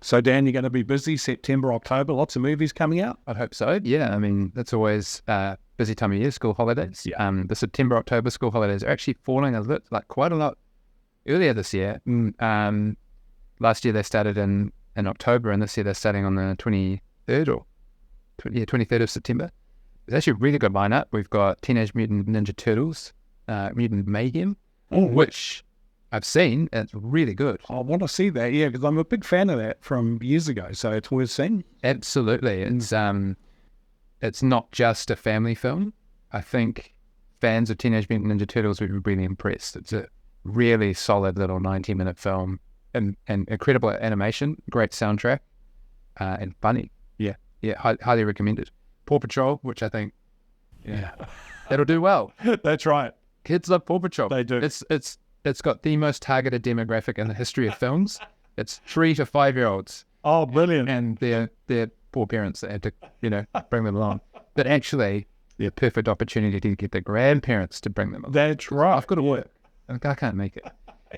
So, Dan, you're going to be busy September, October, lots of movies coming out? I'd hope so. Yeah, I mean, that's always busy time of year, school holidays. Yeah. The September, October school holidays are actually falling quite a lot earlier this year. Last year they started in October, and this year they're starting on the 23rd or 23rd of September. It's actually a really good lineup. We've got Teenage Mutant Ninja Turtles, Mutant Mayhem, which I've seen. It's really good. I want to see that, yeah, because I'm a big fan of that from years ago, so it's worth seeing. Absolutely. It's not just a family film. I think fans of Teenage Mutant Ninja Turtles would be really impressed. It's a really solid little 90-minute film and incredible animation, great soundtrack, and funny. Yeah, highly recommended. Paw Patrol, which I think, that'll do well. That's right. Kids love Paw Patrol. They do. It's got the most targeted demographic in the history of films. It's 3 to 5 year olds. Oh, brilliant. And their poor parents that had to, bring them along. But actually, the perfect opportunity to get the grandparents to bring them along. That's right. I've got to work. I can't make it.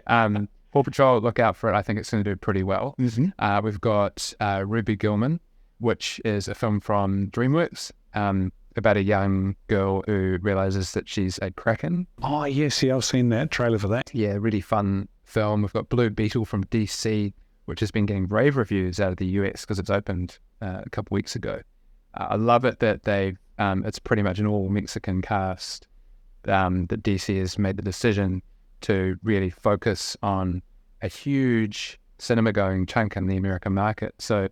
Paw Patrol, look out for it. I think it's going to do pretty well. Mm-hmm. We've got Ruby Gillman, which is a film from DreamWorks about a young girl who realizes that she's a Kraken. Oh, yes, I've seen that trailer for that. Yeah, really fun film. We've got Blue Beetle from DC, which has been getting rave reviews out of the US because it's opened a couple weeks ago. I love it that it's pretty much an all Mexican cast. That DC has made the decision to really focus on a huge cinema-going chunk in the American market. So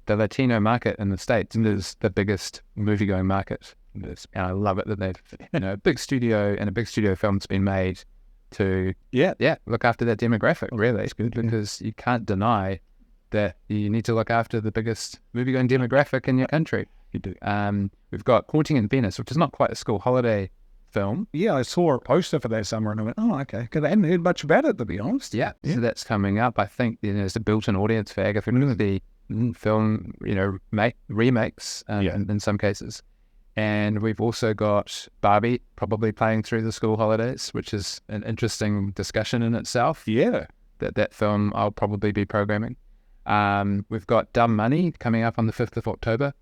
the Latino market in the States is the biggest movie-going market. And I love it that they've, a big studio film's been made to look after that demographic, really. It's good because you can't deny that you need to look after the biggest movie-going demographic in your country. You do. We've got Haunting in Venice, which is not quite a school holiday film. Yeah, I saw a poster for that somewhere and I went, oh, okay, because I hadn't heard much about it, to be honest. Yeah. So that's coming up. I think there's a built-in audience for Agatha Christie film, remakes in some cases. And we've also got Barbie probably playing through the school holidays, which is an interesting discussion in itself. Yeah. That film I'll probably be programming. We've got Dumb Money coming up on the 5th of October,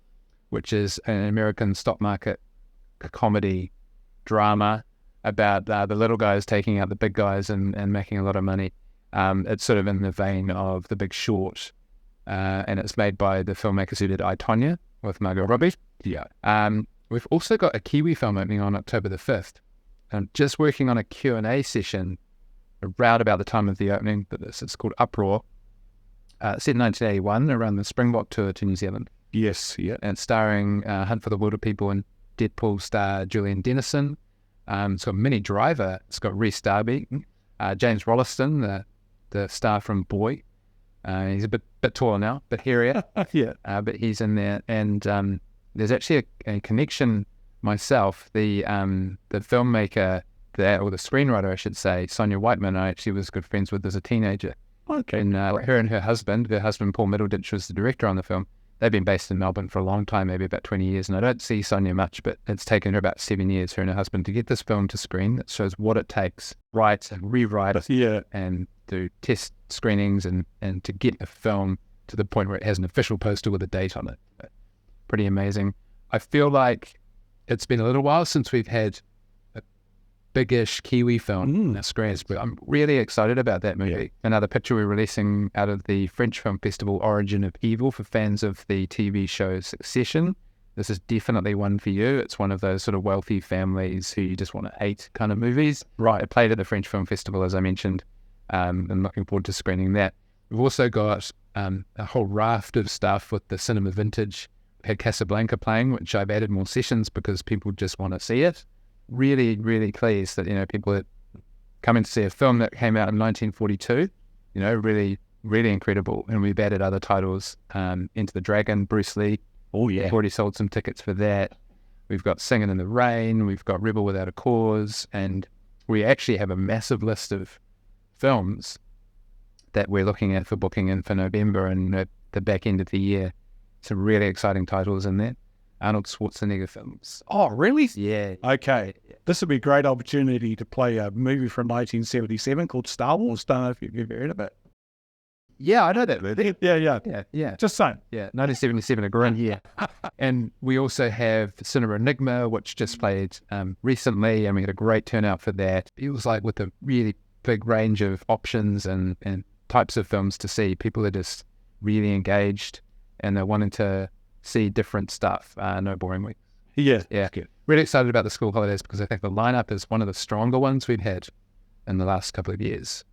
which is an American stock market comedy drama about the little guys taking out the big guys and making a lot of money. It's sort of in the vein of The Big Short, and it's made by the filmmakers who did I, Tonya with Margot Robbie. Yeah. We've also got a Kiwi film opening on October the 5th. I'm just working on a Q&A session around about the time of the opening, but it's called Uproar. Set in 1981 around the Springbok tour to New Zealand. Yes, yeah. And starring Hunt for the Wilder People and Deadpool star Julian Dennison. It's got Minnie Driver. It's got Rhys Darby. James Rolliston, the star from Boy. He's a bit taller now, bit hairier. Yeah. But he's in there. And there's actually a connection myself. The filmmaker, or the screenwriter, I should say, Sonia Whiteman, I actually was good friends with as a teenager. Okay. And her and her husband Paul Middleditch was the director on the film. They've been based in Melbourne for a long time, maybe about 20 years, and I don't see Sonia much, but it's taken her about 7 years, her and her husband, to get this film to screen. That shows what it takes, write and rewrite, and do test screenings and to get a film to the point where it has an official poster with a date on it. Pretty amazing. I feel like it's been a little while since we've had a big-ish Kiwi film at screens, but I'm really excited about that movie. Yeah. Another picture we're releasing out of the French Film Festival, Origin of Evil, for fans of the TV show Succession. This is definitely one for you. It's one of those sort of wealthy families who you just want to hate kind of movies. Right. It played at the French Film Festival, as I mentioned. I'm looking forward to screening that. We've also got a whole raft of stuff with the Cinema Vintage. We had Casablanca playing, which I've added more sessions because people just want to see it. Really, really pleased that, people are coming to see a film that came out in 1942, really, really incredible. And we've added other titles, Into the Dragon, Bruce Lee. Oh, yeah. We've already sold some tickets for that. We've got Singing in the Rain. We've got Rebel Without a Cause. And we actually have a massive list of films that we're looking at for booking in for November and the back end of the year. Some really exciting titles in there. Arnold Schwarzenegger films. Oh, really? Yeah. Okay. This would be a great opportunity to play a movie from 1977 called Star Wars. Don't know if you've ever heard of it. Yeah, I know that movie. Yeah. Yeah. Just saying. Yeah, 1977, a grand year. And we also have Cinema Enigma, which just played recently, and we had a great turnout for that. It was like with a really big range of options and types of films to see. People are just really engaged, and they're wanting to see different stuff. No boring week. Yeah. Good. Really excited about the school holidays because I think the lineup is one of the stronger ones we've had in the last couple of years.